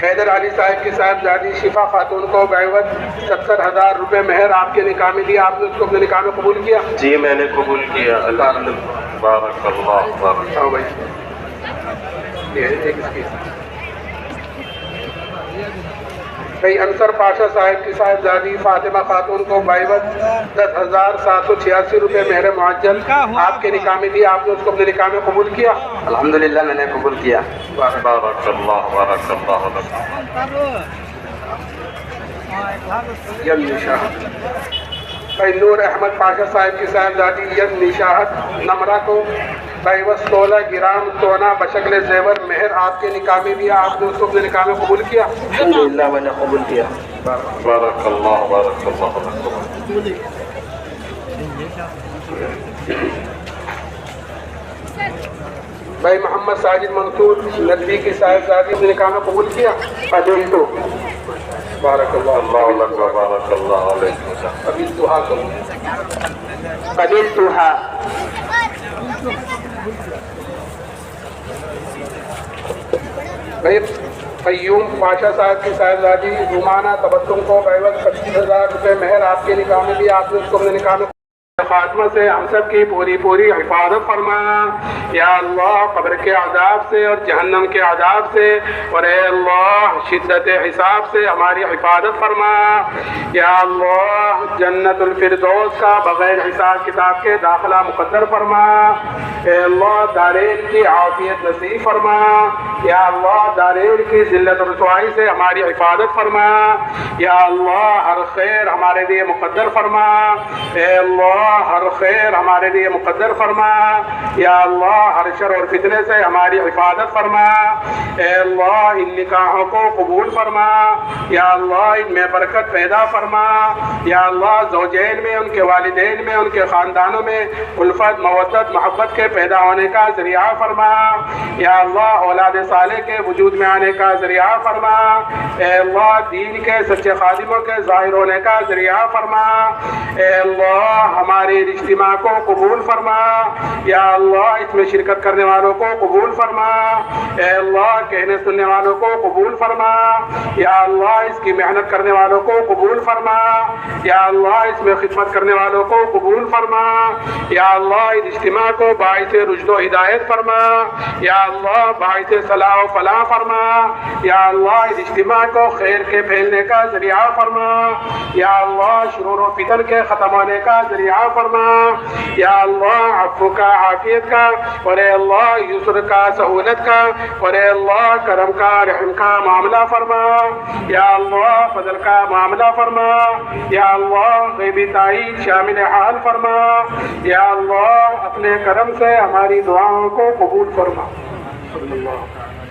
حیدر علی صاحب کی صاحبزادی شفا خاتون کو بعوض 70,000 روپے مہر آپ کے نکاح میں دیا، آپ نے اس کو اپنے نکاح میں قبول کیا؟ جی میں نے قبول کیا، الحمدللہ، بارک اللہ بارک ہاں بھائی، یہ ایک اس کی بھائی انصر پاشا صاحب کی صاحبزادی فاطمہ خاتون کو بعوض 10,786 روپے مہر معجل آپ کے نکاح میں دیا، آپ نے اس کو اپنے نکاح میں قبول کیا؟ الحمدللہ میں نے قبول کیا۔ بارک اللہ بارک اللہ یم نشاہت بھائی نور احمد پاشا صاحب کی صاحبزادی یم نشاہت نمرہ کو بعوض 16 گرام سونا بشکل زیور مہر آپ کے نکاح میں دیا، آپ نے اس کو اپنے نکاح میں قبول کیا؟ الحمدللہ میں نے قبول کیا۔ بارک اللہ بارک اللہ بھائی محمد ساجد منصور ندوی کی صاحبزادی اپنے نکاح میں قبول کیا؟ قبیل تو بارک اللہ اللہ بارک اللہ علیہ قبیل تو قبیل توہا بھائی قیوم پاشا صاحب کی صاحبزادی رومانہ تبسم کو بعوض 25,000 روپے مہر آپ کے نکاح میں دیا، آپ نے اس کو اپنے نکاح میں خاتمہ سے ہم سب کی پوری حفاظت فرما یا اللہ، قبر کے عذاب سے اور جہنم کے عذاب سے اور اے اللہ شدت حساب سے ہماری حفاظت فرما یا اللہ، جنت الفردوس کا بغیر حساب کتاب کے داخلہ مقدر فرما اے اللہ، دارین کی عافیت نصیب فرما یا اللہ، دارین کی ذلت و رسوائی سے ہماری حفاظت فرما یا اللہ، ہر خیر ہمارے لیے مقدر فرما اے اللہ، ہر خیر ہمارے لیے مقدر فرما یا اللہ، ہر شر اور فتنے سے ہماری حفاظت فرما اے اللہ، ان نکاحوں کو قبول فرما یا اللہ، ان میں برکت پیدا فرما یا اللہ، زوجین میں، ان کے والدین میں، ان کے خاندانوں میں الفت مودت محبت کے پیدا ہونے کا ذریعہ فرما یا اللہ، اولاد صالح کے وجود میں آنے کا ذریعہ فرما اے اللہ، دین کے سچے خادموں کے ظاہر ہونے کا ذریعہ فرما اے اللہ، ہمارے اجتماع کو قبول فرما یا اللہ، اس میں شرکت کرنے والوں کو قبول فرما اے اللہ، کہنے سننے والوں کو قبول فرما یا اللہ، اس کی محنت کرنے والوں کو قبول فرما یا اللہ، اس میں خدمت کرنے والوں کو قبول فرما یا اللہ، اس اجتماع کو باعث رشد و ہدایت فرما یا اللہ، باعث صلاح و فلاح فرما یا اللہ، اس اجتماع کو خیر کے پھیلنے کا ذریعہ فرما یا اللہ، شرور و فتن کے ختم ہونے کا ذریعہ فرما یا اللہ، عفو کا، عافیت کا اور اے اللہ، یسر کا، سہولت کا اور اے اللہ، کرم کا، رحم کا معاملہ فرما یا اللہ، فضل کا معاملہ فرما یا اللہ، غیبی تائید شامل حال فرما یا اللہ، اپنے کرم سے ہماری دعاؤں کو قبول فرما۔ صلی اللہ